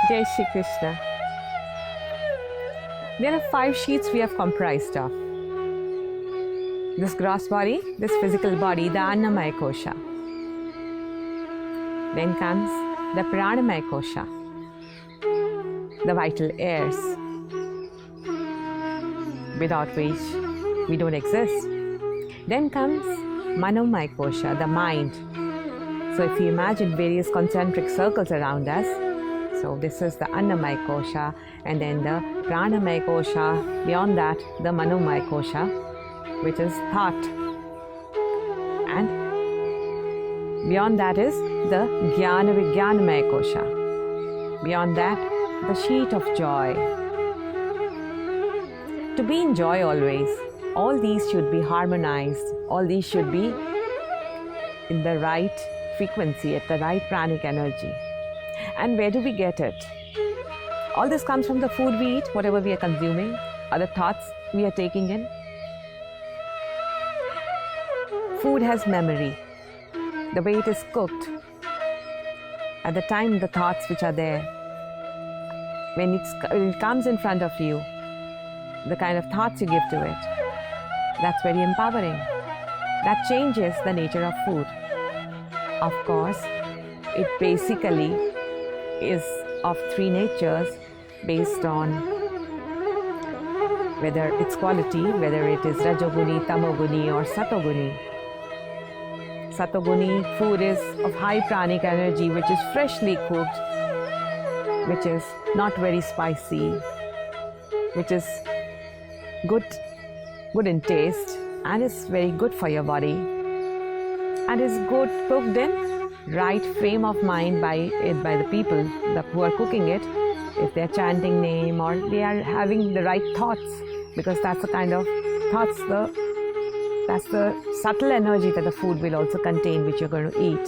Jai Shri Krishna. There are 5 sheets we have comprised of. This gross body, this physical body, the Annamaya Kosha. Then comes the Pranamaya Kosha, the vital airs, without which we don't exist. Then comes Manomaya Kosha, the mind. So if you imagine various concentric circles around us, so this is the Annamaya Kosha, and then the Pranamaya Kosha, beyond that the Manomaya Kosha, which is thought, and beyond that is the Jnana Vijnanamaya Kosha. Beyond that, the sheet of joy. To be in joy always, all these should be harmonized, all these should be in the right frequency, at the right pranic energy. And where do we get it? All this comes from the food we eat, whatever we are consuming, or the thoughts we are taking in. Food has memory. The way it is cooked, at the time the thoughts which are there, when it comes in front of you, the kind of thoughts you give to it, that's very empowering. That changes the nature of food. Of course, it basically is of 3 natures based on whether its quality, whether it is Rajoguni, Tamoguni or Satoguni. Satoguni food is of high pranic energy, which is freshly cooked, which is not very spicy, which is good in taste, and is very good for your body, and is good cooked in right frame of mind by the people who are cooking it, if they are chanting name or they are having the right thoughts, because that's the kind of thoughts, that's the subtle energy that the food will also contain, which you're going to eat.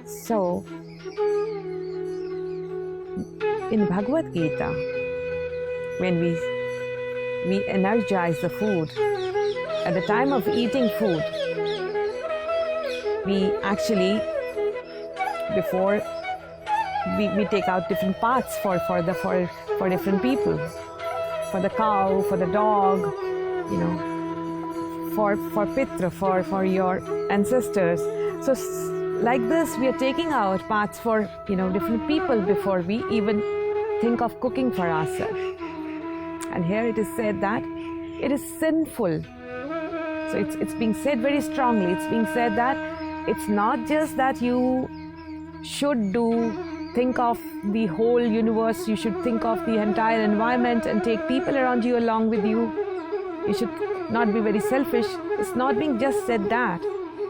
So, in Bhagavad Gita, when we energize the food, at the time of eating food, we actually, before we take out different parts for different people, for the cow, for the dog, for Pitra, for your ancestors. So like this, we are taking out parts for different people before we even think of cooking for ourselves. And here it is said that it is sinful. So it's being said very strongly. It's being said that it's not just that you should think of the whole universe, you should think of the entire environment and take people around you along with you. You should not be very selfish. It's not being just said that.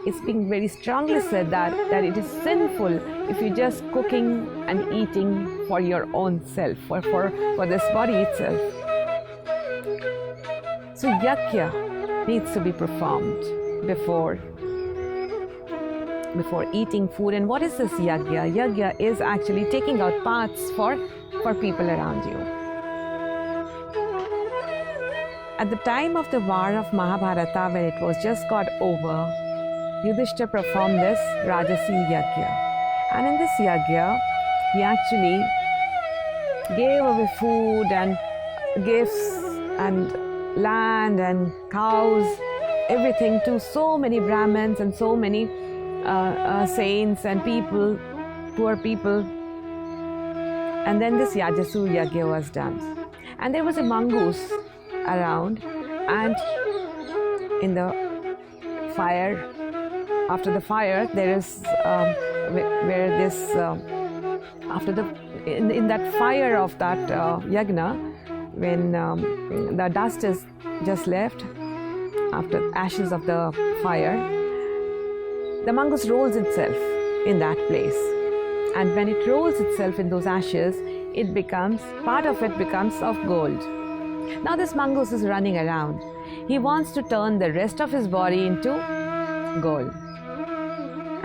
It's being very strongly said that it is sinful if you're just cooking and eating for your own self, for this body itself. So yajna needs to be performed before eating food. And what is this yajna? Yajna is actually taking out parts for people around you. At the time of the war of Mahabharata, when it was just got over, Yudhishthira performed this Rajasi Yajna. And in this Yajna, he actually gave away food and gifts and land and cows, everything to so many Brahmins and so many saints and people, poor people. And then this Yajasu Yajna was done. And there was a mongoose around, and in the fire, after the fire, there is where this in that fire of that yajna, when the dust is just left after ashes of the fire, the mongoose rolls itself in that place, and when it rolls itself in those ashes, part of it becomes of gold. Now this mongoose is running around. He wants to turn the rest of his body into gold.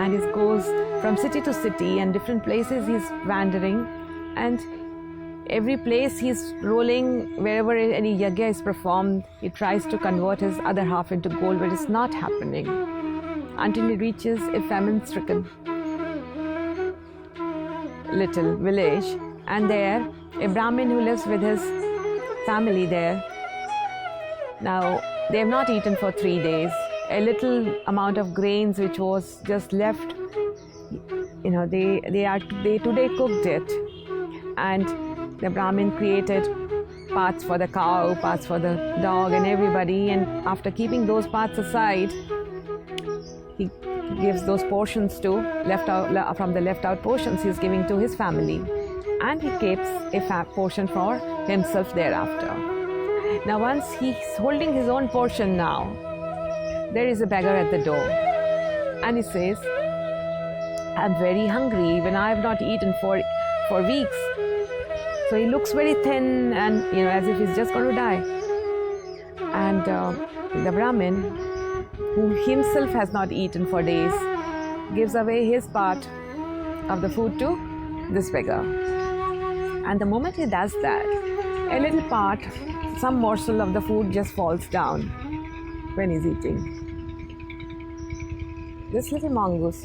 And he goes from city to city, and different places he's wandering, and every place he's rolling, wherever any yajna is performed, he tries to convert his other half into gold, but it's not happening until he reaches a famine-stricken little village, and there a Brahmin who lives with his family there. Now they have not eaten for 3 days. A little amount of grains which was just left, they today cooked it, and the Brahmin created parts for the cow, parts for the dog, and everybody. And after keeping those parts aside, he gives those portions to from the left out portions he's giving to his family, and he keeps a portion for himself thereafter. Now once he's holding his own portion now, there is a beggar at the door, and he says, I'm very hungry when I have not eaten for weeks. So he looks very thin and as if he's just going to die. And the Brahmin, who himself has not eaten for days, gives away his part of the food to this beggar. And the moment he does that, a little part, some morsel of the food just falls down when he's eating. This little mongoose.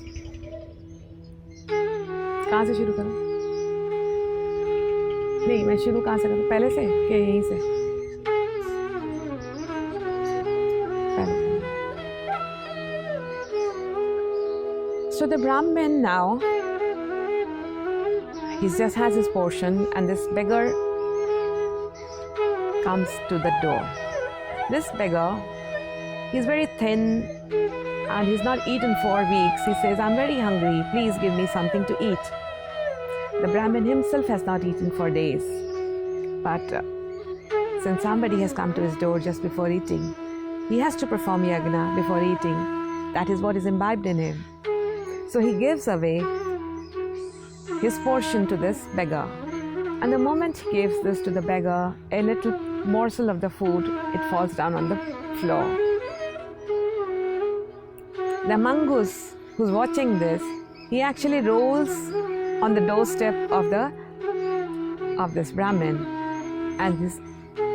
कहाँ से शुरू करूँ? नहीं, मैं शुरू कहाँ से करूँ? पहले से क्या यहीं से? So the Brahmin now, he just has his portion, and this beggar comes to the door. This beggar, he's very thin and he's not eaten for weeks. He says, I'm very hungry, please give me something to eat. The Brahmin himself has not eaten for days, but since somebody has come to his door just before eating, he has to perform yagna before eating. That is what is imbibed in him. So he gives away his portion to this beggar. And the moment he gives this to the beggar, a little morsel of the food, it falls down on the floor. The mongoose who's watching this, he actually rolls on the doorstep of this Brahmin, and his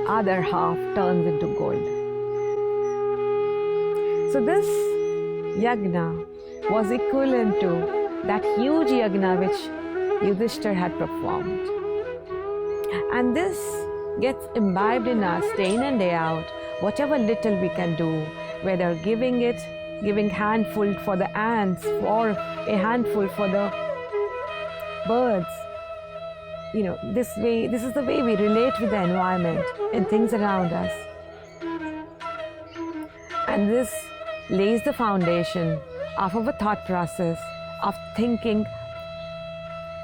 other half turns into gold. So this yagna was equivalent to that huge yagna which Yudhishthir had performed. And this gets imbibed in us day in and day out. Whatever little we can do, whether giving handful for the ants or a handful for the birds. This is the way we relate with the environment and things around us. And this lays the foundation of our thought process of thinking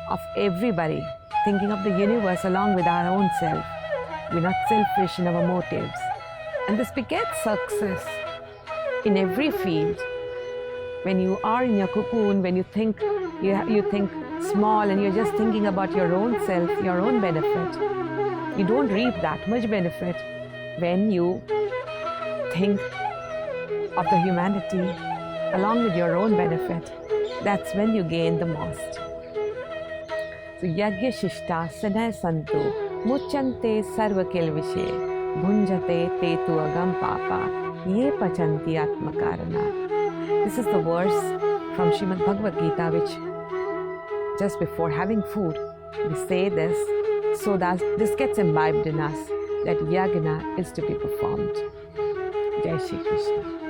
of everybody, thinking of the universe along with our own self. We're not selfish in our motives. And this begets success in every field. When you are in your cocoon, when you think small and you're just thinking about your own self, your own benefit, you don't reap that much benefit. When you think of the humanity along with your own benefit, that's when you gain the most. So yagya shishta sanay santu muchante sarva kilvishe bhunjate tetu agam papa ye pachanti atmakarana. This is the verse from Srimad Bhagavad Gita, which just before having food, we say this so that this gets imbibed in us, that yagna is to be performed. Jai Shri Krishna.